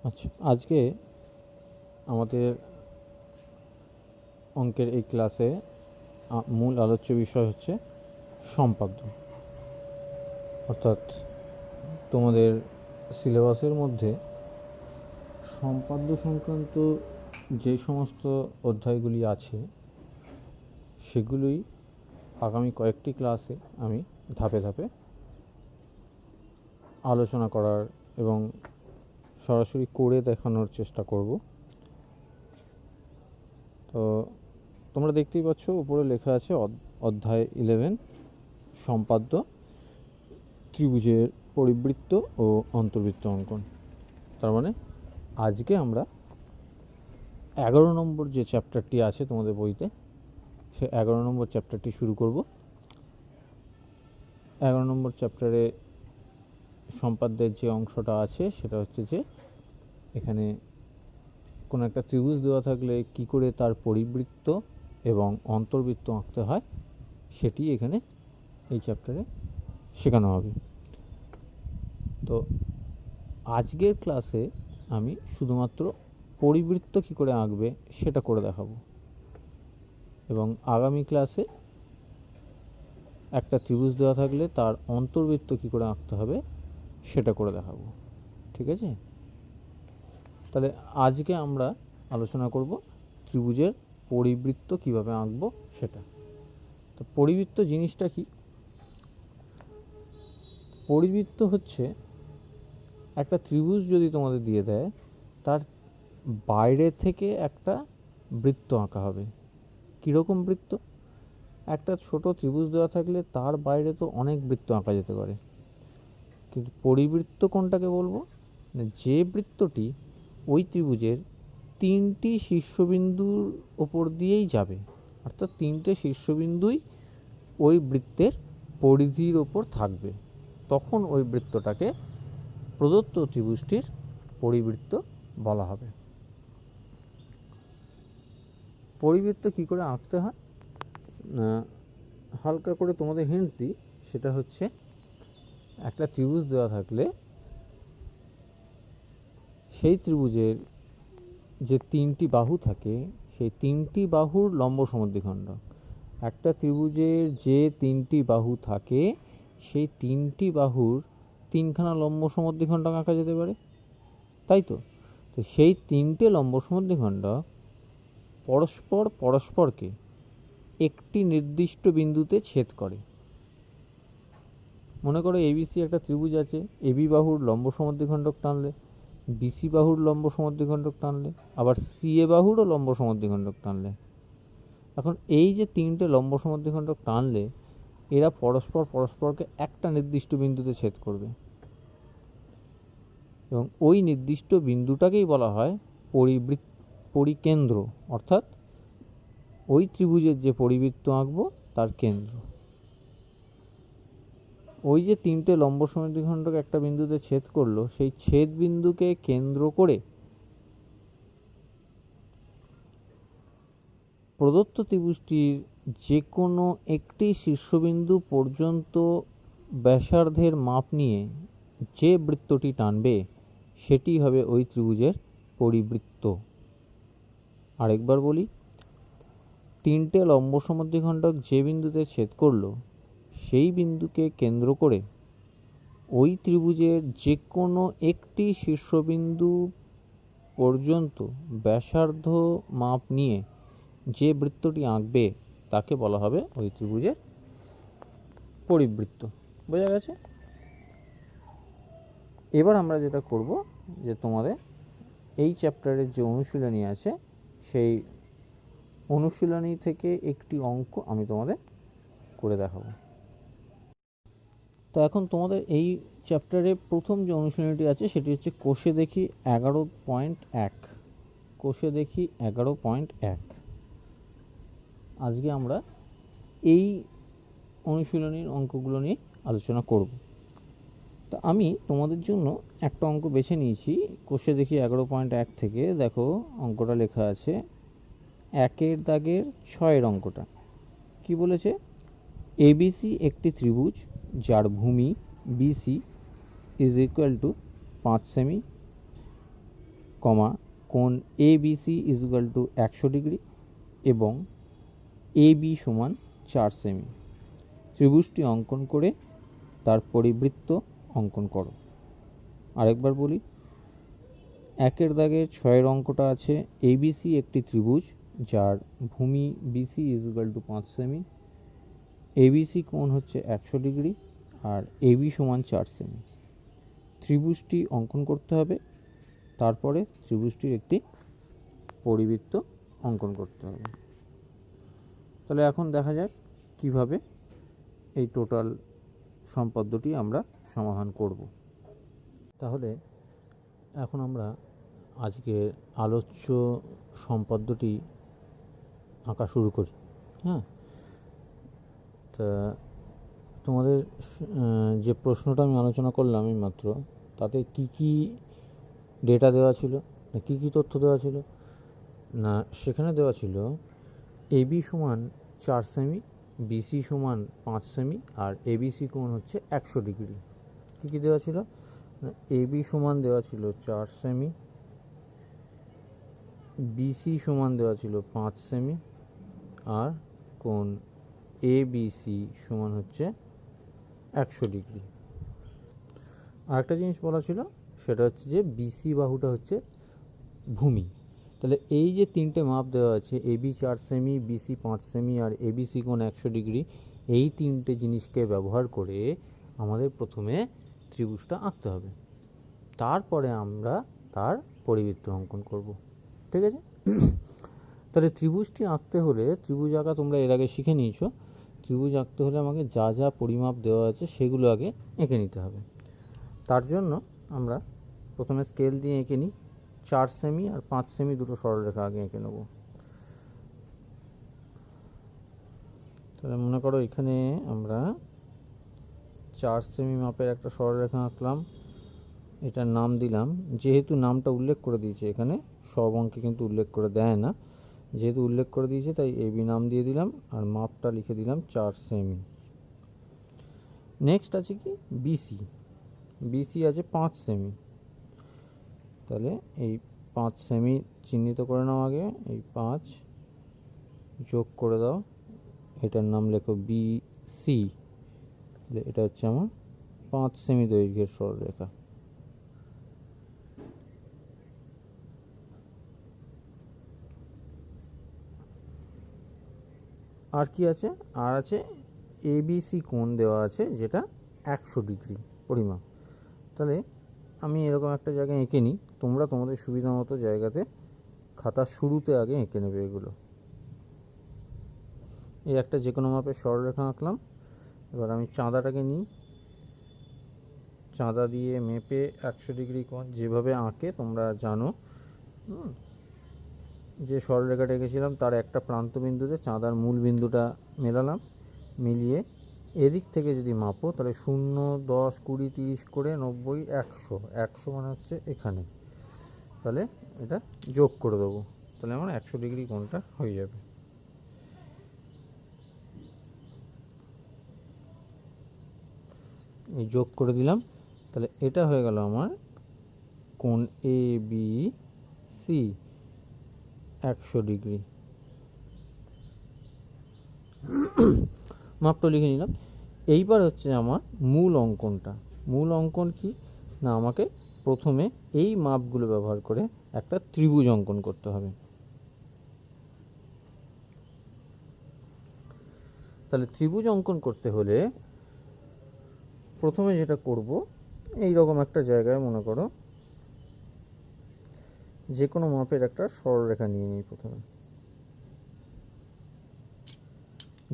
আচ্ছা, আজকে আমাদের অঙ্কের এই ক্লাসে মূল আলোচ্য বিষয় হচ্ছে সম্পাদ্য। অর্থাৎ তোমাদের সিলেবাসের মধ্যে সম্পাদ্য সংক্রান্ত যে সমস্ত অধ্যায়গুলি আছে সেগুলোই আগামী কয়েকটি ক্লাসে আমি ধাপে ধাপে আলোচনা করার এবং সরাসরি করে দেখানোর চেষ্টা করব। তো তোমরা দেখতেই পাচ্ছ উপরে লেখা আছে অধ্যায় 11 সম্পাদ্য, ত্রিভুজের পরিবৃত্ত ও অন্তর্বৃত্ত অঙ্কন। তার মানে আজকে আমরা 11 নম্বর যে চ্যাপ্টারটি আছে তোমাদের বইতে, সে 11 নম্বর চ্যাপ্টারটি শুরু করব। 11 নম্বর চ্যাপ্টারে সম্পাদ্যের যে অংশটা আছে সেটা হচ্ছে যে এখানে কোনো একটা ত্রিভুজ দেওয়া থাকলে কি করে তার পরিবৃত্ত এবং অন্তর্বৃত্ত আঁকতে হয় সেটি এখানে এই চ্যাপ্টারে শেখানো হবে। তো আজকের ক্লাসে আমি শুধুমাত্র পরিবৃত্ত কী করে আঁকবে সেটা করে দেখাবো, এবং আগামী ক্লাসে একটা ত্রিভুজ দেওয়া থাকলে তার অন্তর্বৃত্ত কী করে আঁকতে হবে সেটা করে দেখাবো। ঠিক আছে? তাহলে আজকে আমরা আলোচনা করব ত্রিভুজের পরিবৃত্ত কিভাবে আঁকবো সেটা। তো পরিবৃত্ত জিনিসটা কি? পরিবৃত্ত হচ্ছে একটা ত্রিভুজ যদি তোমাদের দিয়ে দেয়, তার বাইরে থেকে একটা বৃত্ত আঁকা হবে। কীরকম বৃত্ত? একটা ছোট ত্রিভুজ দেওয়া থাকলে তার বাইরে তো অনেক বৃত্ত আঁকা যেতে পারে, কিন্তু পরিবৃত্ত কোনটাকে বলবো? যে বৃত্তটি ওই ত্রিভুজের 3টি শীর্ষবিন্দুর ওপর দিয়েই যাবে, অর্থাৎ 3টে শীর্ষবিন্দুই ওই বৃত্তের পরিধির ওপর থাকবে, তখন ওই বৃত্তটাকে প্রদত্ত ত্রিভুজটির পরিবৃত্ত বলা হবে। পরিবৃত্ত কী করে আঁকতে হয় হালকা করে তোমাদের হিন্টস দিই। সেটা হচ্ছে একটা ত্রিভুজ দেওয়া থাকলে সেই ত্রিভুজের যে 3টি বাহু থাকে সেই 3টি বাহুর লম্ব সমদ্বিখণ্ডক। একটা ত্রিভুজের যে 3টি বাহু থাকে সেই 3টি বাহুর 3খানা লম্ব সমদ্বিখণ্ডক আঁকা যেতে পারে, তাই তো? তো সেই 3টে লম্ব সমদ্বিখণ্ডক পরস্পরকে একটি নির্দিষ্ট বিন্দুতে ছেদ করে। মনে করো এবিসি একটা ত্রিভুজ আছে, এবি বাহুর লম্ব সমদ্বিখণ্ডক টানলে, বিসি বাহুর লম্ব সমদ্বিখণ্ডক টানলে, আবার সিএ বাহুরও লম্ব সমদ্বিখণ্ডক টানলে। এখন এই যে 3টে লম্ব সমদ্বিখণ্ডক টানলে এরা পরস্পরকে একটা নির্দিষ্ট বিন্দুতে ছেদ করবে, এবং ওই নির্দিষ্ট বিন্দুটাকেই বলা হয় পরিকেন্দ্র, অর্থাৎ ওই ত্রিভুজের যে পরিবৃত্ত আঁকবো তার কেন্দ্র। ওই যে 3টে লম্ব সমদ্বিখণ্ডক একটা বিন্দুতে ছেদ করলো, সেই ছেদ বিন্দুকে কেন্দ্র করে প্রদত্ত ত্রিভুজটির যে কোনো একটি শীর্ষবিন্দু পর্যন্ত ব্যাসার্ধের মাপ নিয়ে যে বৃত্তটি টানবে সেটি হবে ওই ত্রিভুজের পরিবৃত্ত। আরেকবার বলি, 3টে লম্ব সমদ্বিখণ্ডক যে বিন্দুতে ছেদ করলো সেই বিন্দুকে কেন্দ্র করে ওই ত্রিভুজের যে কোনো একটি শীর্ষবিন্দু পর্যন্ত ব্যাসার্ধ মাপ নিয়ে যে বৃত্তটি আঁকবে তাকে বলা হবে ওই ত্রিভুজের পরিবৃত্ত। বোঝা গেছে? এবার আমরা যেটা করব, যে তোমাদের এই চ্যাপ্টারের যে অনুশীলনী আছে সেই অনুশীলনী থেকে একটি অঙ্ক আমি তোমাদের করে দেখাবো। তো এখন তোমাদের এই চ্যাপ্টারে প্রথম যে অনুশীলনীটি আছে সেটি হচ্ছে কোষে দেখি 11.1। কোষে দেখি 11.1। আজকে আমরা এই অনুশীলনীর অঙ্কগুলো নিয়ে আলোচনা করব। তো আমি তোমাদের জন্য একটা অঙ্ক বেছে নিয়েছি কোষে দেখি 11.1 থেকে। দেখো অঙ্কটা লেখা আছে 1 দাগের 6 অঙ্কটা কি বলেছে? এবিসি একটি ত্রিভুজ যার ভূমি বিসি ইজ ইকুয়াল টু 5 সেমি, কমা কোণ A B C is equal to 100 degree এবং এ বি সমান 4 সেমি। ত্রিভুজটি অঙ্কন করে তার পরিবৃত্ত অঙ্কন করো। আরেকবার বলি, একের দাগের 6 অঙ্কটা আছে, এবিসি একটি ত্রিভুজ যার ভূমি বিসি ইজ ইকুয়াল টু 5 সেমি, এবিসি কোণ হচ্ছে 100 ডিগ্রি আর এবি সমান 4 সেমি। ত্রিভুজটি অঙ্কন করতে হবে, তারপরে ত্রিভুজটির একটি পরিবৃত্ত অঙ্কন করতে হবে। তাহলে এখন দেখা যাক কিভাবে এই টোটাল সম্পদ্যটি আমরা সমাধান করব। তাহলে এখন আমরা আজকের আলোচ্য সম্পদ্যটি আঁকা শুরু করি। হ্যাঁ, তা তোমাদের যে প্রশ্নটা আমি আলোচনা করলাম এই মাত্র, তাতে কি কি ডেটা দেওয়া ছিল, না কী কী তথ্য দেওয়া ছিল, না সেখানে দেওয়া ছিল এবি সমান 4 সেমি, বিসি সমান 5 সেমি আর এবিসি কোণ হচ্ছে 100 ডিগ্রি। কী কী দেওয়া ছিল, এবি সমান দেওয়া ছিল 4 সেমি, বিসি সমান দেওয়া ছিল 5 সেমি আর কোণ এবিসি সমান হচ্ছে 100 ডিগ্রি। আরেকটা জিনিস বলা ছিল, সেটা হচ্ছে যে বিসি বাহুটা হচ্ছে ভূমি। তাহলে এই যে তিনটে মাপ দেওয়া আছে, এবি 4 সেমি, বিসি 5 সেমি আর এবিসি কোণ 100 ডিগ্রি, এই তিনটে জিনিসকে ব্যবহার করে আমাদের প্রথমে ত্রিভুজটা আঁকতে হবে, তারপরে আমরা তার পরিবৃত্ত অঙ্কন করব। ঠিক আছে? তাহলে ত্রিভুজটি আঁকতে হলে, ত্রিভুজ আঁকা তোমরা এর আগে শিখে নিয়েছো, ত্রিভুজ আঁকতে হলে আমাকে যা যা পরিমাপ দেওয়া আছে সেগুলো আগে এঁকে নিতে হবে। তার জন্য আমরা প্রথমে স্কেল দিয়ে এঁকে নিই। 4 সেমি আর 5 সেমি দুটো সরলরেখা আগে এঁকে নেব। তাহলে মনে করো এখানে আমরা 4 সেমি মাপের একটা সরলরেখা আঁকলাম, এটার নাম দিলাম, যেহেতু নামটা উল্লেখ করে দিয়েছে এখানে, সব অঙ্কে কিন্তু উল্লেখ করে দেয় না, যেহেতু উল্লেখ করে দিয়েছে তাই এবি নাম দিয়ে দিলাম আর মাপটা লিখে দিলাম 4 সেমি। নেক্সট আছে কি বিসি, বিসি আছে 5 সেমি। তাহলে এই 5 সেমি চিহ্নিত করে নাও আগে, এই 5 যোগ করে দাও, এটার নাম লেখো বিসি। তাহলে এটা হচ্ছে আমার 5 সেমি দৈর্ঘ্যের সরলরেখা। আর কি আছে, আর আছে এবিসি কোণ দেওয়া আছে যেটা 100 ডিগ্রি পরিমাপ। তাহলে আমি এরকম একটা জায়গায় এঁকে নিই, তোমরা তোমাদের সুবিধা মতো জায়গাতে খাতার শুরুতে আগে এঁকে নেবে এগুলো। এই একটা যে কোনো মাপের সরলরেখা আঁকলাম। এবার আমি চাঁদাটাকে নিই, চাঁদা দিয়ে মেপে 100 ডিগ্রি কোণ যেভাবে আঁকে তোমরা জানো, যে সরলরেখাটা এঁকেছিলাম তার একটা প্রান্ত বিন্দুতে চাঁদার মূল বিন্দুটা মেলালাম, মিলিয়ে এদিক থেকে যদি মাপো তাহলে 0, 10, 20, 30 করে 90, 100, 100 মানে হচ্ছে এখানে, তাহলে এটা যোগ করে দেবো, তাহলে আমার 100 ডিগ্রি কোণটা হয়ে যাবে। এই যোগ করে দিলাম, তাহলে এটা হয়ে গেল আমার কোণ এ বি সি 100 ডিগ্রি। মাপটা লিখে নিলাম। এইবার হচ্ছে আমার মূল অঙ্কনটা। মূল অঙ্কন কি না, আমাকে প্রথমে এই মাপগুলো ব্যবহার করে একটা ত্রিভুজ অঙ্কন করতে হবে। তাহলে ত্রিভুজ অঙ্কন করতে হলে প্রথমে যেটা করব, এই রকম একটা জায়গায় মনে করো যে কোনো মাপের একটা সরলরেখা নিয়ে নিই। প্রথমে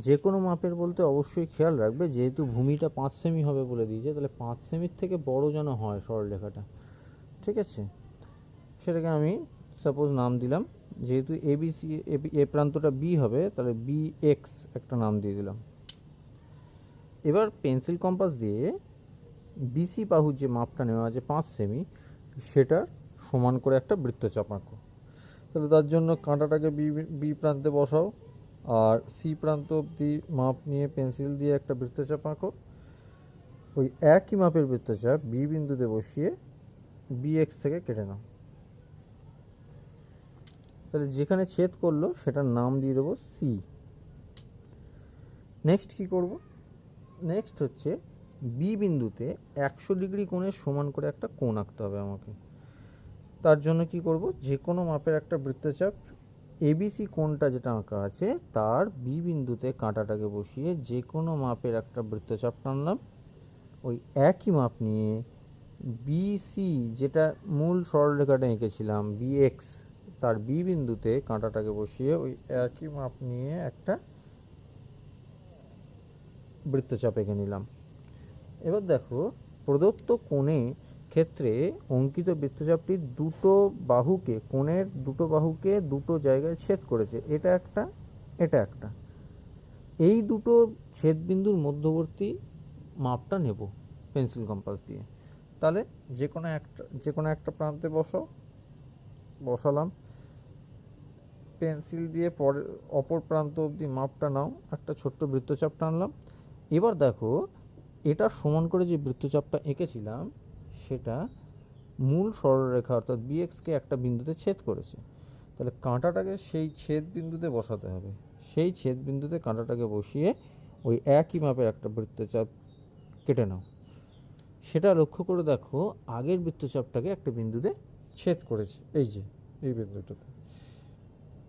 যে কোনো মাপের বলতে অবশ্যই খেয়াল রাখবে, যেহেতু ভূমিটা 5 সেমি হবে বলে দিয়েছে, তাহলে 5 সেমির থেকে বড় যেন হয় সরলরেখাটা। ঠিক আছে? সেটাকে আমি সাপোজ নাম দিলাম, যেহেতু এবিসি, এ প্রান্তটা বি হবে, তাহলে বি এক্স একটা নাম দিয়ে দিলাম। এবার পেন্সিল কম্পাস দিয়ে বিসি বাহুর যে মাপটা নেওয়া আছে 5 সেমি, সেটার সমান করে একটা বৃত্তচাপ আঁকো। তাহলে তার জন্য কাঁটাটাকে বি প্রান্তে বসাও আর সি প্রান্ত অবধি মাপ নিয়ে পেন্সিল দিয়ে একটা বৃত্তচাপ আঁকো। ওই একই মাপের বৃত্তচাপ বি বিন্দুতে বসিয়ে বি এক্স থেকে কেটে নাও। তাহলে যেখানে ছেদ করলো সেটার নাম দিয়ে দেবো সি। নেক্সট কি করব, নেক্সট হচ্ছে বি বিন্দুতে 100 ডিগ্রি কোণের সমান করে একটা কোণ আঁকতে হবে আমাকে। তার জন্য কি করব, যে কোনো মাপের একটা বৃত্তচাপ এবিসি কোণটা যেটা আঁকা আছে তার বি বিন্দুতে কাঁটাটাকে বসিয়ে যে কোনো মাপের একটা বৃত্তচাপ টানলাম। ওই একই মাপ নিয়ে বিসি যেটা মূল সরলরেখাটা এঁকেছিলাম বিএক্স, তার বি বিন্দুতে কাঁটাটাকে বসিয়ে ওই একই মাপ নিয়ে একটা বৃত্তচাপ এঁকে নিলাম। এবার দেখো প্রদত্ত কোণে ক্ষেত্রে অঙ্কিত বৃত্তচাপটির দুটো বাহুকে, কোণের দুটো বাহুকে দুটো জায়গায় ছেদ করেছে, এটা একটা এটা একটা। এই দুটো ছেদবিন্দুর মধ্যবর্তী মাপটা নেব পেন্সিল কম্পাস দিয়ে। তাহলে যে কোনো একটা প্রান্তে বসালাম, পেন্সিল দিয়ে পরে অপর প্রান্ত অবধি মাপটা নাও, একটা ছোট্ট বৃত্তচাপ টানলাম। এবার দেখো এটা সমান করে যে বৃত্তচাপটা এঁকেছিলাম সেটা মূল সরলরেখা অর্থাৎ বিএক্সকে একটা বিন্দুতে ছেদ করেছে। তাহলে কাঁটাটাকে সেই ছেদ বিন্দুতে বসাতে হবে। সেই ছেদ বিন্দুতে কাঁটাটাকে বসিয়ে ওই একই মাপের একটা বৃত্তচাপ কেটে নাও। সেটা লক্ষ্য করে দেখো আগের বৃত্তচাপটাকে একটা বিন্দুতে ছেদ করেছে, এই যে এই বিন্দুটাতে।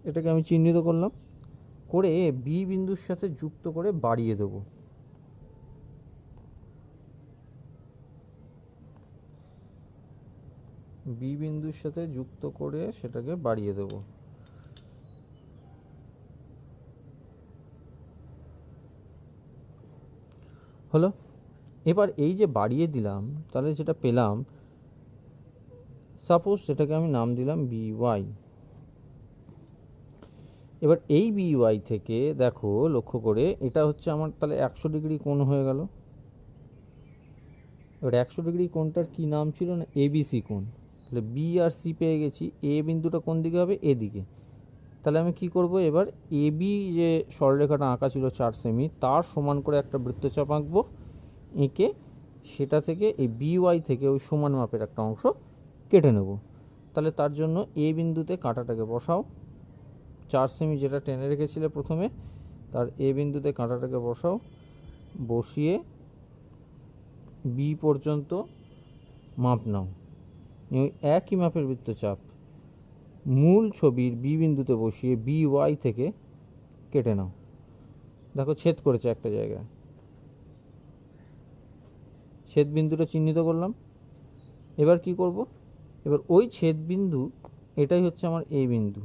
এটাকে আমি চিহ্নিত করলাম, করে বি বিন্দুর সাথে যুক্ত করে বাড়িয়ে দেব। বি বিন্দুর সাথে যুক্ত করে সেটাকে বাড়িয়ে দেব। হলো। এবার এই যে বাড়িয়ে দিলাম তাহলে যেটা পেলাম, সাপোজ সেটাকে আমি নাম দিলাম বিওয়াই। এবার এই বিওয়াই থেকে দেখো লক্ষ্য করে এটা হচ্ছে আমার তাহলে 100 ডিগ্রি কোণ হয়ে গেল। এবার 100 ডিগ্রি কোণটার কি নাম ছিল না, এবিসি কোণ। তাহলে বি আর সি পেয়ে গেছি, এ বিন্দুটা কোন দিকে হবে, এদিকে। তাহলে আমি কি করব, এবার এবি যে সরলরেখাটা আঁকা ছিল 4 সেমি, তার সমান করে একটা বৃত্তচাপ আঁকবো, এঁকে সেটা থেকে এই বিওয়াই থেকে ওই সমান মাপের একটা অংশ কেটে নেব। তাহলে তার জন্য এ বিন্দুতে কাঁটাটাকে বসাও, 4 সেমি যেটা টেনে রেখেছিলে প্রথমে, তার এ বিন্দুতে কাঁটাটাকে বসাও, বসিয়ে বি পর্যন্ত মাপ নাও। একই মাপের বৃত্তচাপ মূল ছবির বি বিন্দুতে বসিয়ে বিওয়াই থেকে কেটে নাও। দেখো ছেদ করেছে একটা জায়গায়, ছেদ বিন্দুটা চিহ্নিত করলাম। এবার কি করব, এবার ওই ছেদ বিন্দু, এটাই হচ্ছে আমার এ বিন্দু,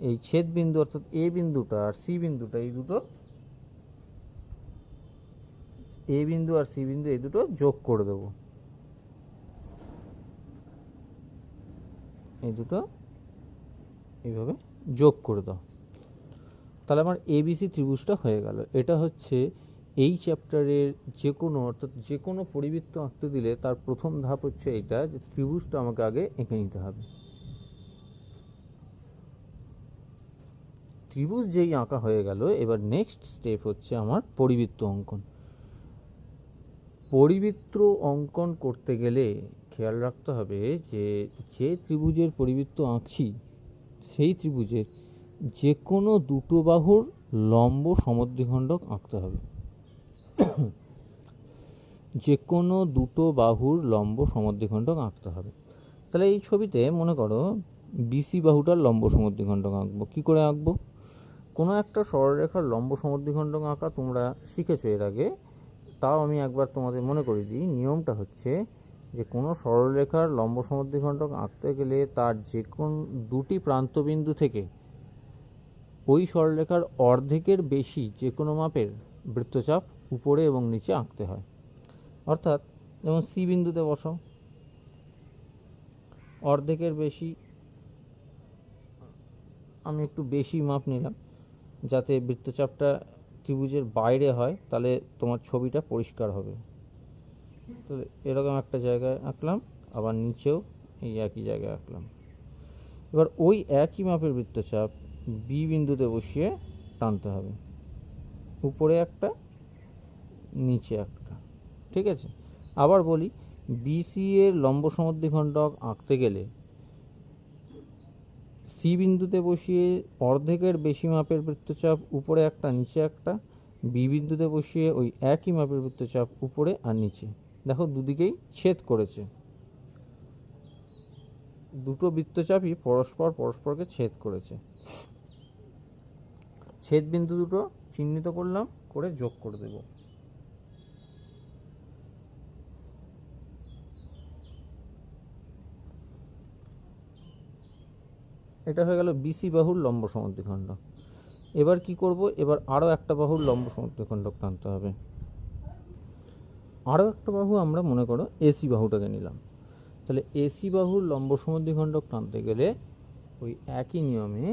এই ছেদ বিন্দু অর্থাৎ এ বিন্দুটা আর সি বিন্দুটা, এই দুটো এ বিন্দু আর সি বিন্দু এই দুটো যোগ করে দেব। এই দুটো এইভাবে যোগ করে দাও। তাহলে আমার এবিসি ত্রিভুজটা হয়ে গেল। এটা হচ্ছে এই চ্যাপ্টারের যে কোনো অর্থাৎ যে কোনো পরিবৃত্ত আঁকতে দিলে তার প্রথম ধাপ হচ্ছে এটা, যে ত্রিভুজটা আমাকে আগে এঁকে নিতে হবে। ত্রিভুজ যেই আঁকা হয়ে গেল, এবার নেক্সট স্টেপ হচ্ছে আমার পরিবৃত্ত অঙ্কন। পরিবৃত্ত অঙ্কন করতে গেলে খেয়াল রাখতে হবে যে যে ত্রিভুজের পরিবৃত্ত আঁকছি সেই ত্রিভুজের যে কোনো দুটো বাহুর লম্ব সমদ্বিখণ্ডক আঁকতে হবে। যে কোনো দুটো বাহুর লম্ব সমদ্বিখণ্ডক আঁকতে হবে। তাহলে এই ছবিতে মনে করো বিসি বাহুটার লম্ব সমদ্বিখণ্ডক আঁকবো। কী করে আঁকবো, কোনো একটা সরলরেখার লম্ব সমদ্বিখণ্ডক আঁকা তোমরা শিখেছো এর আগে, তাও আমি একবার তোমাদের মনে করিয়ে দিই। নিয়মটা হচ্ছে যে কোনো সরলরেখার লম্ব সমদ্বিখণ্ডক আঁকতে গেলে তার যে কোন দুটি প্রান্তবিন্দু থেকে ওই সরলরেখার অর্ধেকের বেশি যে কোনো মাপের বৃত্তচাপ উপরে এবং নিচে আঁকতে হয়। অর্থাৎ যেমন সি বিন্দুতে বসাও, অর্ধেকের বেশি, আমি একটু বেশি মাপ নিলাম যাতে বৃত্তচাপটা ত্রিভুজের বাইরে হয়, তাহলে তোমার ছবিটা পরিষ্কার হবে। তো এরকম একটা জায়গায় আঁকলাম, আবার নিচেও এই একই জায়গায় আঁকলাম। এবার ওই একই মাপের বৃত্তচাপ বি বিন্দুতে বসিয়ে টানতে হবে, উপরে একটা নিচে একটা। ঠিক আছে, আবার বলি, বিসি এর লম্ব সমদ্বিখণ্ডক আঁকতে গেলে সি বিন্দুতে বসিয়ে অর্ধেকের বেশি মাপের বৃত্তচাপ উপরে একটা নিচে একটা, বি বিন্দুতে বসিয়ে ওই একই মাপের বৃত্তচাপ উপরে আর নিচে। দেখো দুদিকেই ছেদ করেছে, দুটো বৃত্তচাপই পরস্পরকে ছেদ করেছে। ছেদ বিন্দু দুটো চিহ্নিত করলাম, করে যোগ করে দেব। এটা হয়ে গেল বিসি বাহুর লম্ব সমদ্বিখণ্ড। এবার কি করব, এবার আরও একটা বাহুর লম্ব সমদ্বিখণ্ডক টানতে হবে। আরও একটা বাহু আমরা মনে করো এসি বাহুটাকে নিলাম। তাহলে এসি বাহুর লম্ব সমদ্বিখণ্ডক টানতে গেলে ওই একই নিয়মে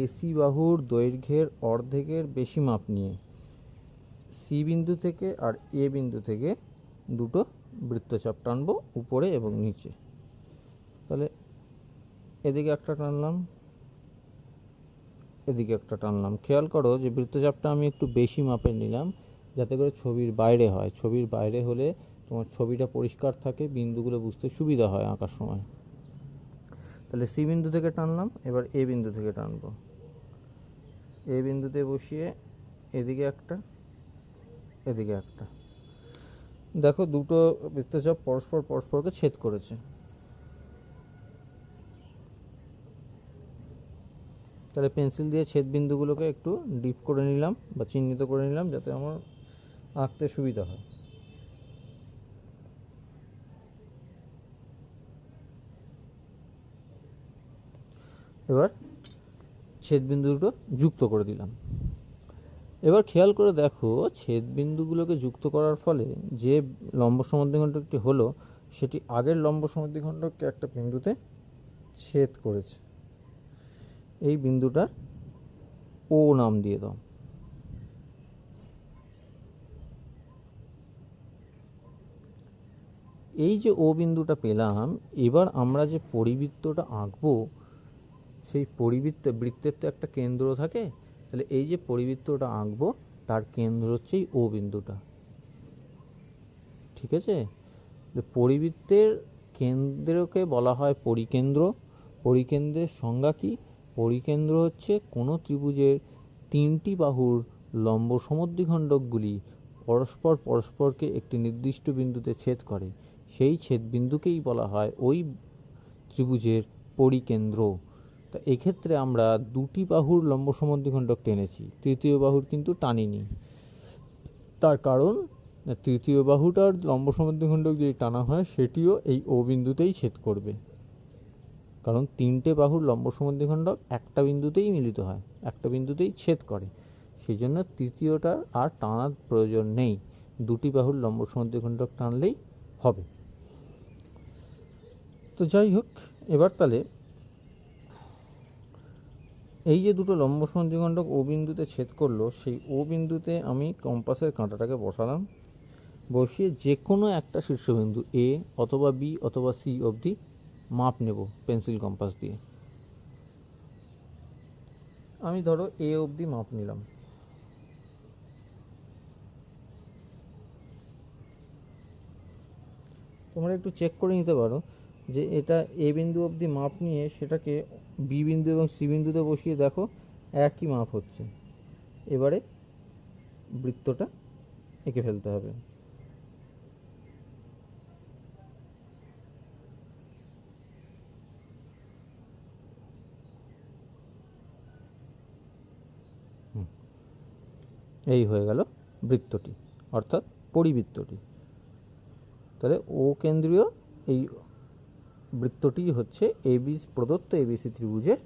এসি বাহুর দৈর্ঘ্যের অর্ধেকের বেশি মাপ নিয়ে সি বিন্দু থেকে আর এ বিন্দু থেকে দুটো বৃত্তচাপ টানবো উপরে এবং নিচে। তাহলে এদিকে একটা টানলাম, এদিকে একটা টানলাম। খেয়াল করো যে বৃত্তচাপটা আমি একটু বেশি মাপের নিলাম যাতে করে ছবির বাইরে হয়। ছবির বাইরে হলে তোমার ছবিটা পরিষ্কার থাকে, বিন্দুগুলো বুঝতে সুবিধা হয় আঁকার সময়। তাহলে সি বিন্দু থেকে টানলাম, এবার এ বিন্দু থেকে টানবো। এ বিন্দুতে বসিয়ে এদিকে একটা, এদিকে একটা। দেখো দুটো বৃত্তচাপ পরস্পরকে ছেদ করেছে। তাহলে পেন্সিল দিয়ে ছেদ বিন্দুগুলোকে একটু ডিপ করে নিলাম বা চিহ্নিত করে নিলাম যাতে আমার আঁকতে সুবিধা হয়। এবার ছেদ বিন্দু দুটো যুক্ত করে দিলাম। এবার খেয়াল করে দেখো ছেদ বিন্দুগুলোকে যুক্ত করার ফলে যে লম্ব সমদ্বিখণ্ডকটি হলো সেটি আগের লম্ব সমদ্বিখণ্ডককে একটা বিন্দুতে ছেদ করেছে। এই বিন্দুটার ও নাম দিয়ে দাও। এই যে ও বিন্দুটা পেলাম, এবার আমরা যে পরিবৃত্তটা আঁকবো সেই বৃত্তের তো একটা কেন্দ্র থাকে। তাহলে এই যে পরিবৃত্তটা আঁকবো তার কেন্দ্র হচ্ছে এই ও বিন্দুটা। ঠিক আছে, পরিবৃত্তের কেন্দ্রকে বলা হয় পরিকেন্দ্র। পরিকেন্দ্রের সংজ্ঞা কি? পরিকেন্দ্র হচ্ছে কোনো ত্রিভুজের তিনটি বাহুর লম্ব সমদ্বিখণ্ডকগুলি পরস্পরকে একটি নির্দিষ্ট বিন্দুতে ছেদ করে, সেই ছেদ বিন্দুকেই বলা হয় ওই ত্রিভুজের পরিকেন্দ্র। তা এক্ষেত্রে আমরা দুটি বাহুর লম্ব সমদ্বিখণ্ডক টেনেছি, তৃতীয় বাহুর কিন্তু টানিনি। তার কারণ তৃতীয় বাহুটার লম্ব সমদ্বিখণ্ডক যদি টানা হয় সেটিও এই ও বিন্দুতেই ছেদ করবে, কারণ তিনটে বাহুর লম্ব সমদ্বিখণ্ডক একটা বিন্দুতেই মিলিত হয়, একটা বিন্দুতেই ছেদ করে। সেই জন্য তৃতীয়টার আর টানার প্রয়োজন নেই, দুটি বাহুর লম্ব সমদ্বিখণ্ডক টানলেই হবে। তো যাই হোক, এবার তাহলে এই যে দুটো লম্ব সমদ্বিখণ্ডক ও বিন্দুতে ছেদ করলো, সেই ও বিন্দুতে আমি কম্পাসের কাঁটাটাকে বসালাম। বসিয়ে যে কোনো একটা শীর্ষবিন্দু এ অথবা বি অথবা সি অবধি মাপ নেব পেন্সিল কম্পাস দিয়ে। আমি ধরো এ অবধি মাপ নিলাম। তোমরা একটু চেক করে নিতে পারো যে এটা এ বিন্দু অবধি মাপ নিয়ে সেটাকে বি বিন্দু এবং সি বিন্দুতে বসিয়ে দেখো একই মাপ হচ্ছে। এবারে বৃত্তটা এঁকে ফেলতে হবে। এই হয়ে গেল বৃত্তটি, অর্থাৎ পরিবৃত্তটি। তাহলে ও কেন্দ্রীয় এই বৃত্তটি হচ্ছে প্রদত্ত এবিসি ত্রিভুজের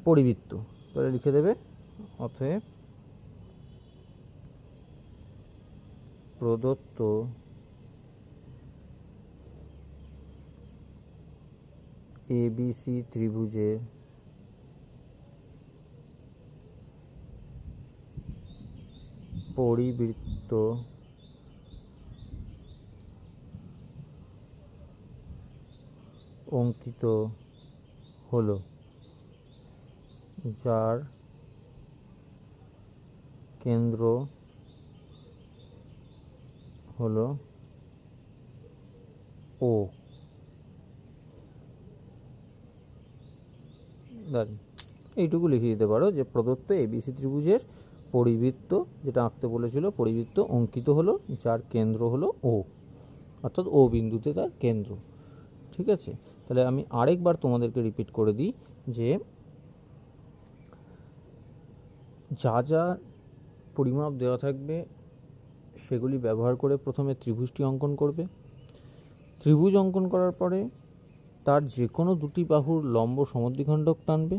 পরিবৃত্ত। তাহলে লিখে দেবে অতএব প্রদত্ত এবিসি ত্রিভুজের পরিবৃত্ত অঙ্কিত হলো, যার কেন্দ্র হলো ও। দাঁড়িয়ে এইটুকু লিখে দিতে পারো যে প্রদত্ত এবিসি ত্রিভুজের পরিবৃত্ত, যেটা আঁকতে বলেছিল, পরিবৃত্ত অঙ্কিত হলো, যার কেন্দ্র হলো ও, অর্থাৎ ও বিন্দুতে তার কেন্দ্র। ঠিক আছে, তাহলে আমি আরেকবার তোমাদেরকে রিপিট করে দিই যে যা যা পরিমাপ দেওয়া থাকবে সেগুলি ব্যবহার করে প্রথমে ত্রিভুজটি অঙ্কন করবে। ত্রিভুজ অঙ্কন করার পরে তার যে কোনো দুটি বাহুর লম্ব সমদ্বিখণ্ডক টানবে।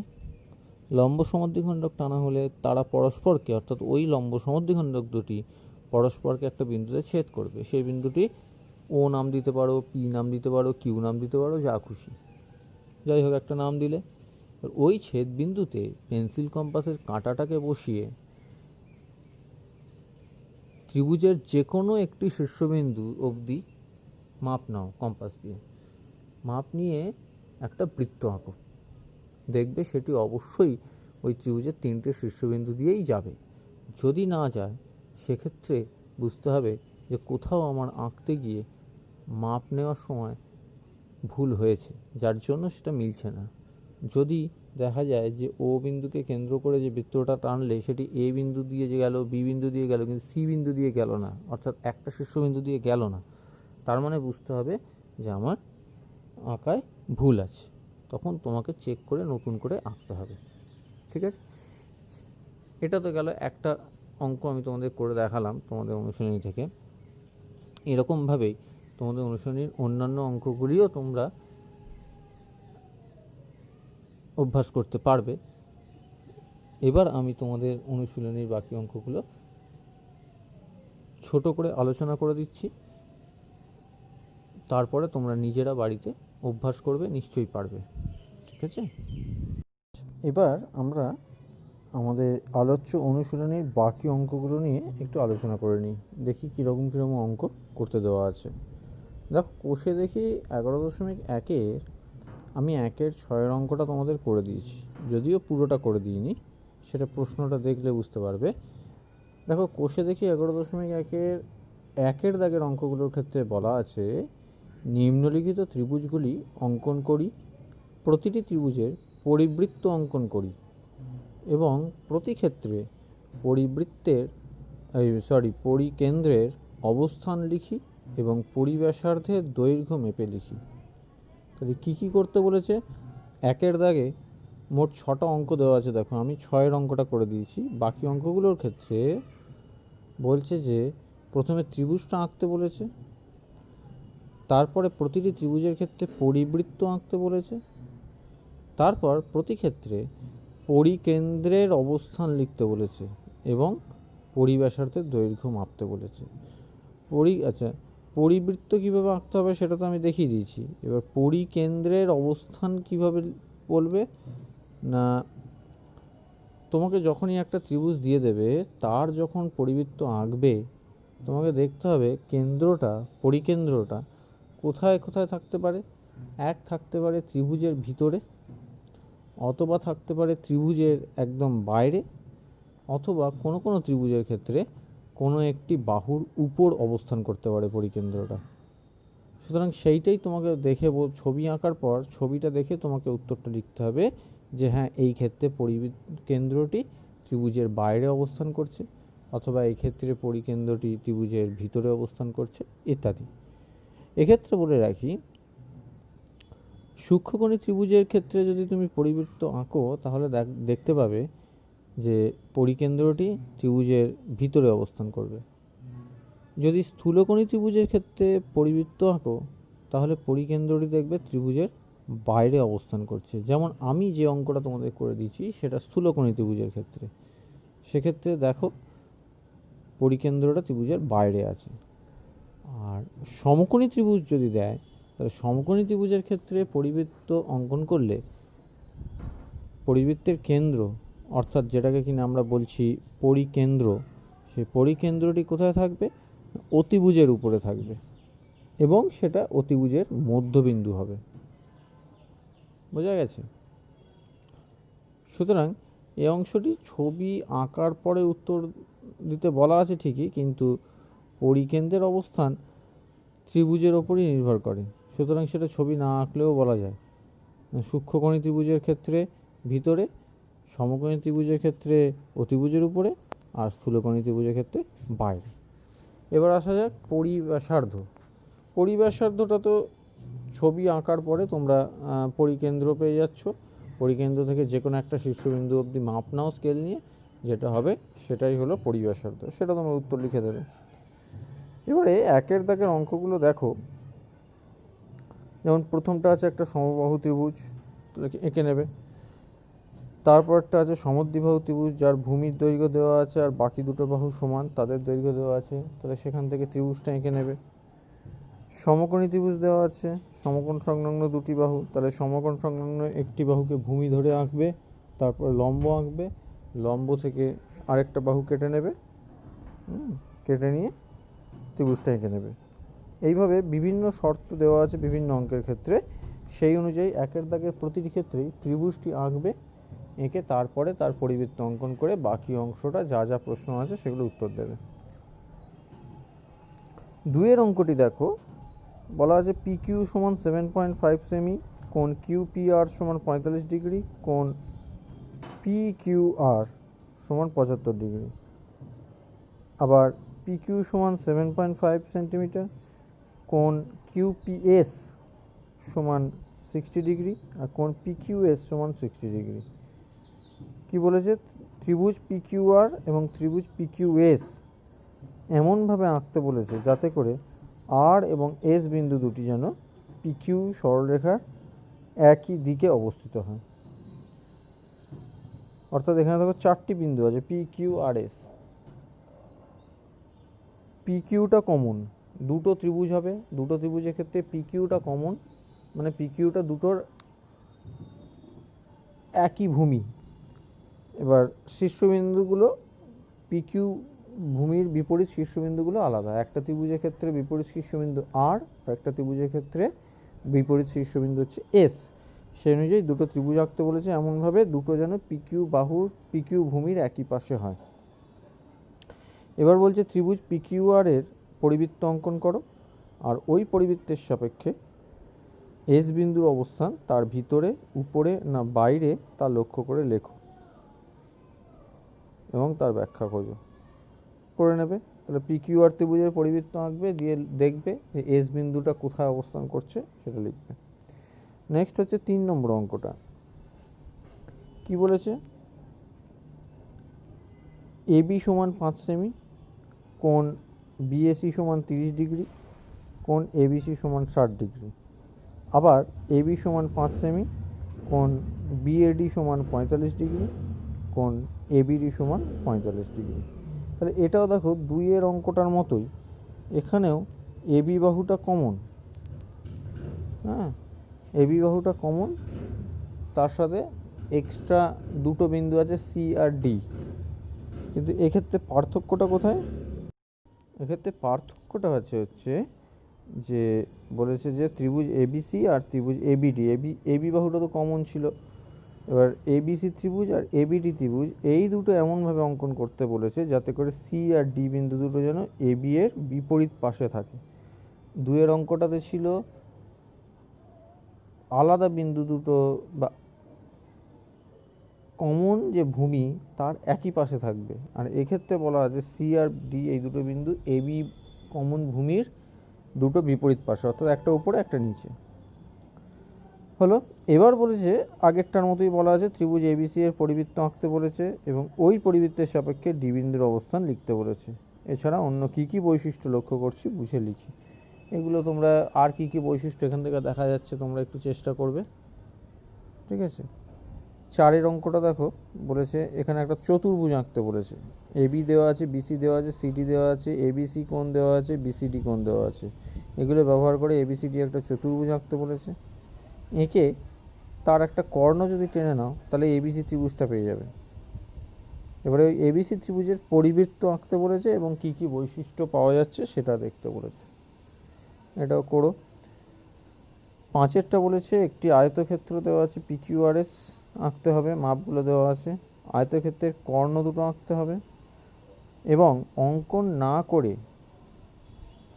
লম্ব সমদ্বিখণ্ডক টানা হলে তারা পরস্পরকে, অর্থাৎ ওই লম্ব সমদ্বিখণ্ডক দুটি পরস্পরকে একটা বিন্দুতে ছেদ করবে। সেই বিন্দুটি ও নাম দিতে পারো, পি নাম দিতে পারো, কিউ নাম দিতে পারো, যা খুশি, যাই হোক একটা নাম দিলে। ওই ছেদ বিন্দুতে পেন্সিল কম্পাসের কাঁটাটাকে বসিয়ে ত্রিভুজের যে কোনো একটি শীর্ষবিন্দু অবধি মাপ নাও, কম্পাস দিয়ে মাপ নিয়ে একটা বৃত্ত আঁকো। দেখবে সেটি অবশ্যই ওই ত্রিভুজের তিনটে শীর্ষবিন্দু দিয়েই যাবে। যদি না যায় সেক্ষেত্রে বুঝতে হবে যে কোথাও আমার আঁকতে গিয়ে মাপ নেওয়ার সময় ভুল হয়েছে, যার জন্য সেটা মিলছে না। যদি দেখা যায় যে ও বিন্দুকে কেন্দ্র করে যে বৃত্তটা টানলে সেটি এ বিন্দু দিয়ে যে গেল, বি বিন্দু দিয়ে গেল, কিন্তু সি বিন্দু দিয়ে গেল না, অর্থাৎ একটা শীর্ষবিন্দু দিয়ে গেল না, তার মানে বুঝতে হবে যে আমার আঁকায় ভুল আছে। তখন তোমাকে চেক করে নতুন করে আঁকতে হবে। ঠিক আছে, এটা তো গেল একটা অঙ্ক আমি তোমাদের করে দেখালাম তোমাদের অনুশীলনী থেকে। এরকমভাবেই তোমাদের অনুশীলনীর অন্যান্য অঙ্কগুলিও তোমরা অভ্যাস করতে পারবে। এবার আমি তোমাদের অনুশীলনীর বাকি অঙ্কগুলো ছোট করে আলোচনা করে দিচ্ছি, তারপরে তোমরা নিজেরা বাড়িতে অভ্যাস করবে, নিশ্চয়ই পারবে। ঠিক আছে, এবার আমরা আমাদের আলোচ্য অনুশীলনীর বাকি অঙ্কগুলো নিয়ে একটু আলোচনা করে নিই, দেখি কীরকম অঙ্ক করতে দেওয়া আছে। দেখো কোষে দেখি 11.1-এর আমি 1-এর 6-এর অঙ্কটা তোমাদের করে দিয়েছি, যদিও পুরোটা করে দিইনি, সেটা প্রশ্নটা দেখলে বুঝতে পারবে। দেখো কোষে দেখি 11.1-এর 1-এর দাগের অঙ্কগুলোর ক্ষেত্রে বলা আছে নিম্নলিখিত ত্রিভুজগুলি অঙ্কন করি, প্রতিটি ত্রিভুজের পরিবৃত্ত অঙ্কন করি এবং প্রতি ক্ষেত্রে পরিকেন্দ্রের অবস্থান লিখি এবং পরিব্যাসার্ধের দৈর্ঘ্য মেপে লিখি। তাহলে কী কী করতে বলেছে? 1-এর দাগে মোট 6টা অঙ্ক দেওয়া আছে। দেখো আমি 6-এর অঙ্কটা করে দিয়েছি। বাকি অঙ্কগুলোর ক্ষেত্রে বলছে যে প্রথমে ত্রিভুজটা আঁকতে বলেছে, তারপরে প্রতিটি ত্রিভুজের ক্ষেত্রে পরিবৃত্ত আঁকতে বলেছে, তারপর প্রতি ক্ষেত্রে পরিকেন্দ্রের অবস্থান লিখতে বলেছে এবং পরিব্যাসার্ধের দৈর্ঘ্য মাপতে বলেছে। পরিবৃত্ত কীভাবে আঁকতে হবে সেটা তো আমি দেখিয়ে দিয়েছি। এবার পরিকেন্দ্রের অবস্থান কিভাবে বলবে না, তোমাকে যখনই একটা ত্রিভুজ দিয়ে দেবে তার যখন পরিবৃত্ত আঁকবে তোমাকে দেখতে হবে পরিকেন্দ্রটা কোথায় কোথায় থাকতে পারে। এক থাকতে পারে ত্রিভুজের ভিতরে, অথবা থাকতে পারে ত্রিভুজের একদম বাইরে, অথবা কোনো কোনো ত্রিভুজের ক্ষেত্রে কোনো একটি বাহুর উপর অবস্থান করতে পারে পরিকেন্দ্রটা। সুতরাং সেইটাই তোমাকে দেখে ছবি আঁকার পর ছবিটা দেখে তোমাকে উত্তরটা লিখতে হবে যে হ্যাঁ এই ক্ষেত্রে পরিকেন্দ্রটি ত্রিভুজের বাইরে অবস্থান করছে, অথবা এই ক্ষেত্রে পরিকেন্দ্রটি ত্রিভুজের ভিতরে অবস্থান করছে, ইত্যাদি। এক্ষেত্রে বলে রাখি, সূক্ষ্মকোণী ত্রিভুজের ক্ষেত্রে যদি তুমি পরিবৃত্ত আঁকো তাহলে দেখতে পাবে যে পরিকেন্দ্রটি ত্রিভুজের ভিতরে অবস্থান করবে। যদি স্থূলকোণী ত্রিভুজের ক্ষেত্রে পরিবৃত্ত আঁকো তাহলে পরিকেন্দ্রটি দেখবে ত্রিভুজের বাইরে অবস্থান করছে। যেমন আমি যে অঙ্কটা তোমাদের করে দিয়েছি সেটা স্থূলকোণী ত্রিভুজের ক্ষেত্রে, সেক্ষেত্রে দেখো পরিকেন্দ্রটা ত্রিভুজের বাইরে আছে। আর সমকোণী ত্রিভুজ যদি দেয় তাহলে সমকোণী ত্রিভুজের ক্ষেত্রে পরিবৃত্ত অঙ্কন করলে পরিবৃত্তের কেন্দ্র, অর্থাৎ যেটাকে কিনা আমরা বলছি পরিকেন্দ্র, সেই পরিকেন্দ্রটি কোথায় থাকবে? অতিভুজের উপরে থাকবে এবং সেটা অতিভুজের মধ্যবিন্দু হবে। বোঝা গেছে? সুতরাং এই অংশটি ছবি আঁকার পরে উত্তর দিতে বলা আছে ঠিকই, কিন্তু পরিকেন্দ্রের অবস্থান ত্রিভুজের ওপরই নির্ভর করে, সুতরাং সেটা ছবি না আঁকলেও বলা যায়। সূক্ষ্মকোণী ত্রিভুজের ক্ষেত্রে ভিতরে, সমকোণী ত্রিভুজের ক্ষেত্রে অতিভুজের উপরে, আর স্থূলকোণী ত্রিভুজের ক্ষেত্রে বাইরে। এবার আসা যাক পরিব্যাসার্ধ। পরিব্যাসার্ধটা তো ছবি আঁকার পরে তোমরা পরিকেন্দ্র পেয়ে যাচ্ছ। পরিকেন্দ্র থেকে যে কোনো একটা শীর্ষবিন্দু অবধি মাপ নাও স্কেল নিয়ে, যেটা হবে সেটাই হলো পরিব্যাসার্ধ। সেটা তোমরা উত্তর লিখে দেবে। এবারে একের দাগের অঙ্কগুলো দেখো। যেমন প্রথমটা আছে একটা সমবাহু ত্রিভুজ, এঁকে নেবে। তারপরটা আছে সমদ্বিবাহু ত্রিভুজ, যার ভূমির দৈর্ঘ্য দেওয়া আছে আর বাকি দুটো বাহু সমান, তাদের দৈর্ঘ্য দেওয়া আছে, তাহলে সেখান থেকে ত্রিভুজটা এঁকে নেবে। সমকোণী ত্রিভুজ দেওয়া আছে, সমকোণ সংলগ্ন দুটি বাহু, তাহলে সমকোণ সংলগ্ন একটি বাহুকে ভূমি ধরে আঁকবে, তারপর লম্ব আঁকবে, লম্ব থেকে আরেকটা বাহু কেটে নেবে, কেটে নিয়ে ত্রিভুজটা এঁকে নেবে। এইভাবে বিভিন্ন শর্ত দেওয়া আছে বিভিন্ন অঙ্কের ক্ষেত্রে, সেই অনুযায়ী একের দাগের প্রতিটি ক্ষেত্রেই ত্রিভুজটি আঁকবে, এঁকে তারপরে তার পরিবৃত্ত অঙ্কন করে বাকি অংশটা যা যা প্রশ্ন আছে সেগুলো উত্তর দেবে। দুইয়ের অঙ্কটি দেখো, বলা আছে PQ সমান 7.5 সেমি, কোণ QPR সমান 45 ডিগ্রি, কোণ PQR সমান 75 ডিগ্রি। আবার PQ সমান 7.5 সেন্টিমিটার, কোণ QPS সমান 60 ডিগ্রি, আর কোণ PQS সমান 60 ডিগ্রি। কি বলেছে? ত্রিভুজ PQR এবং ত্রিভুজ PQS এমনভাবে আঁকতে বলেছে যাতে করে আর এবং এস বিন্দু দুটি যেন PQ সরলরেখার একই দিকে অবস্থিত হয়। অর্থাৎ এখানে দেখো চারটি বিন্দু আছে PQ আর S। PQটা কমন, দুটো ত্রিভুজ হবে, দুটো ত্রিভুজের ক্ষেত্রে PQটা কমন, মানে PQটা দুটোর একই ভূমি। এবার শীর্ষবিন্দুগুলো PQ ভূমির বিপরীত শীর্ষবিন্দুগুলো আলাদা। একটা ত্রিভুজের ক্ষেত্রে বিপরীত শীর্ষবিন্দু আর একটা ত্রিভুজের ক্ষেত্রে বিপরীত শীর্ষবিন্দু হচ্ছে S। সেই অনুযায়ী দুটো ত্রিভুজ আঁকতে বলেছে এমনভাবে দুটো যেন PQ বাহুর PQ ভূমির একই পাশে হয়। এবার বলছে ত্রিভুজ PQR এর পরিবৃত্ত অঙ্কন করো, আর ওই পরিবৃত্তের সাপেক্ষে S বিন্দুর অবস্থান তার ভিতরে, উপরে না বাইরে তা লক্ষ্য করে লেখো এবং তার ব্যাখ্যা খোঁজো। করে নেবে। তাহলে PQR ত্রিভুজের পরিবৃত্ত আঁকবে, দিয়ে দেখবে যে S বিন্দুটা কোথায় অবস্থান করছে সেটা লিখবে। নেক্সট হচ্ছে 3 নম্বর অঙ্কটা। কি বলেছে? AB সমান 5 সেমি, কোণ BAC সমান 30 ডিগ্রি, কোণ ABC সমান 60 ডিগ্রি। আবার AB সমান 5 সেমি, কোণ BAD সমান 45 ডিগ্রি, কোণ ABD সমান 45 ডিগ্রি। তাহলে এটাও দেখো দুইয়ের অঙ্কটার মতোই, এখানেও AB বাহুটা কমন। হ্যাঁ, AB বাহুটা কমন, তার সাথে এক্সট্রা দুটো বিন্দু আছে C আর D। কিন্তু এক্ষেত্রে পার্থক্যটা কোথায়? এক্ষেত্রে পার্থক্যটা হচ্ছে যে বলেছে যে ত্রিভুজ ABC আর ত্রিভুজ ABD, এবি বাহুটা তো কমন ছিল। এবার ABC ত্রিভুজ আর ABD ত্রিভুজ এই দুটো এমনভাবে অঙ্কন করতে বলেছে যাতে করে C আর D বিন্দু দুটো যেন AB এর বিপরীত পাশে থাকে। দুইয়ের অঙ্কটাতে ছিল আলাদা বিন্দু দুটো বা কমন যে ভূমি তার একই পাশে থাকবে, আর এক্ষেত্রে বলা আছে C আর D এই দুটো বিন্দু AB কমন ভূমির দুটো বিপরীত পাশে, অর্থাৎ একটা উপরে একটা নিচে হলো। এবার বলেছে আগেরটার মতোই বলা আছে ত্রিভুজ ABC এর পরিবৃত্ত আঁকতে বলেছে এবং ওই পরিবৃত্তের সাপেক্ষে D বিন্দুর অবস্থান লিখতে বলেছে। এছাড়া অন্য কি কি বৈশিষ্ট্য লক্ষ্য করছি বুঝে লিখি। এগুলো তোমরা আর কি কি বৈশিষ্ট্য এখান থেকে দেখা যাচ্ছে তোমরা একটু চেষ্টা করবে, ঠিক আছে। 4 অঙ্কটা দেখো, বলেছে এখানে একটা চতুর্ভুজ আঁকতে বলেছে। AB দেওয়া আছে, BC দেওয়া আছে, CD দেওয়া আছে, ABC কোণ দেওয়া আছে, BCD কোণ দেওয়া আছে। এগুলো ব্যবহার করে ABCD একটা চতুর্ভুজ আঁকতে বলেছে। এঁকে তার একটা কর্ণ যদি টেনে নাও তাহলে ABC ত্রিভুজটা পেয়ে যাবে। এবারে ওই ABC ত্রিভুজের পরিবৃত্ত আঁকতে বলেছে এবং কি কি বৈশিষ্ট্য পাওয়া যাচ্ছে সেটা দেখতে বলেছে। এটাও করো। 5টা বলেছে একটি আয়তক্ষেত্র দেওয়া আছে PQRS আঁকতে হবে, মাপগুলো দেওয়া আছে। আয়তক্ষেত্রের কর্ণ দুটো আঁকতে হবে এবং অঙ্কন না করে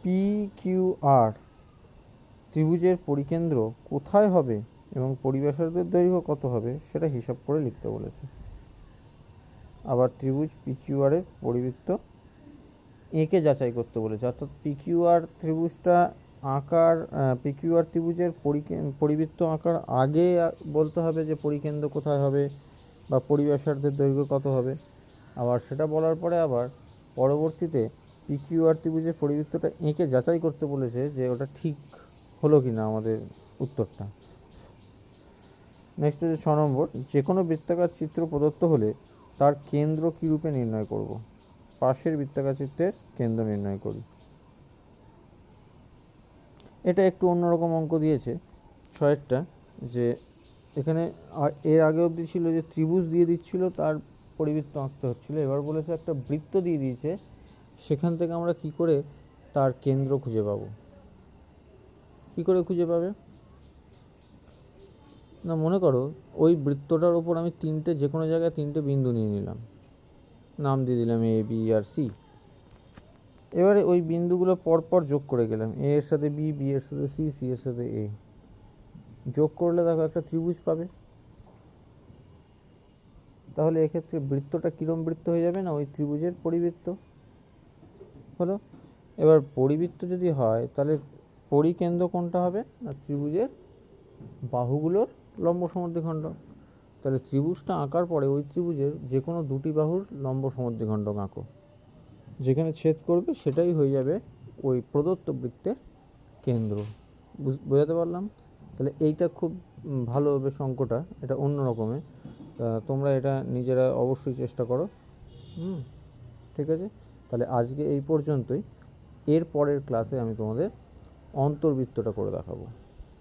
PQR ত্রিভুজের পরিকেন্দ্র কোথায় হবে এবং পরিব্যাসার্ধের দৈর্ঘ্য কত হবে সেটা হিসাব করে লিখতে বলেছে। আবার ত্রিভুজ পিকিউআর এর পরিবৃত্ত এঁকে যাচাই করতে বলেছে, অর্থাৎ পিকিউআর ত্রিভুজটা আঁকার পিকিউআর ত্রিভুজের পরিবৃত্ত আঁকার আগে বলতে হবে যে পরিকেন্দ্র কোথায় হবে বা পরিব্যাসার্ধের দৈর্ঘ্য কত হবে। আবার সেটা বলার পরে আবার পরবর্তীতে পিকিউআর ত্রিভুজের পরিবৃত্তটা এঁকে যাচাই করতে বলেছে যে ওটা ঠিক হলো কি না আমাদের উত্তরটা। নেক্সট হচ্ছে 6 নম্বর, যে কোনো বৃত্তাকার চিত্র প্রদত্ত হলে তার কেন্দ্র কী রূপে নির্ণয় করব। পাশের বৃত্তাকার চিত্রের কেন্দ্র নির্ণয় করি। এটা একটু অন্যরকম অঙ্ক দিয়েছে 6-এরটা, যে এখানে এর আগে অবধি ছিল যে ত্রিভুজ দিয়ে দিচ্ছিল তার পরিবৃত্ত আঁকতে হচ্ছিল, এবার বলেছে একটা বৃত্ত দিয়ে দিয়েছে, সেখান থেকে আমরা কি করে তার কেন্দ্র খুঁজে পাবো। কি করে খুঁজে পাবে না, মনে করো ওই বৃত্তটার ওপর আমি যে কোনো জায়গায় 3টে বিন্দু নিয়ে নিলাম, নাম দিয়ে দিলাম এ, বি আর সি। এবারে ওই বিন্দুগুলো পরপর যোগ করে গেলাম, এ এর সাথে বি, বি এর সাথে সি, সি এর সাথে এ। যোগ করলে দেখো একটা ত্রিভুজ পাবে। তাহলে এক্ষেত্রে বৃত্তটা কিরম বৃত্ত হয়ে যাবে না, ওই ত্রিভুজের পরিবৃত্ত হলো। এবার পরিবৃত্ত যদি হয় তাহলে পরিকেন্দ্র কোনটা হবে না, ত্রিভুজের বাহুগুলোর লম্ব সমদ্বিখণ্ড। তাহলে ত্রিভুজটা আঁকার পরে ওই ত্রিভুজের যে কোনো দুটি বাহুর লম্ব সমদ্বিখণ্ড আঁকো, যেখানে ছেদ করবে সেটাই হয়ে যাবে ওই প্রদত্ত বৃত্তের কেন্দ্র। বোঝাতে পারলাম? তাহলে এইটা খুব ভালো বেশ অঙ্কটা, এটা অন্য রকমের, তোমরা এটা নিজেরা অবশ্যই চেষ্টা করো। ঠিক আছে, তাহলে আজকে এই পর্যন্তই। এর পরের ক্লাসে আমি তোমাদের অন্তর্বৃত্তটা করে দেখাবো।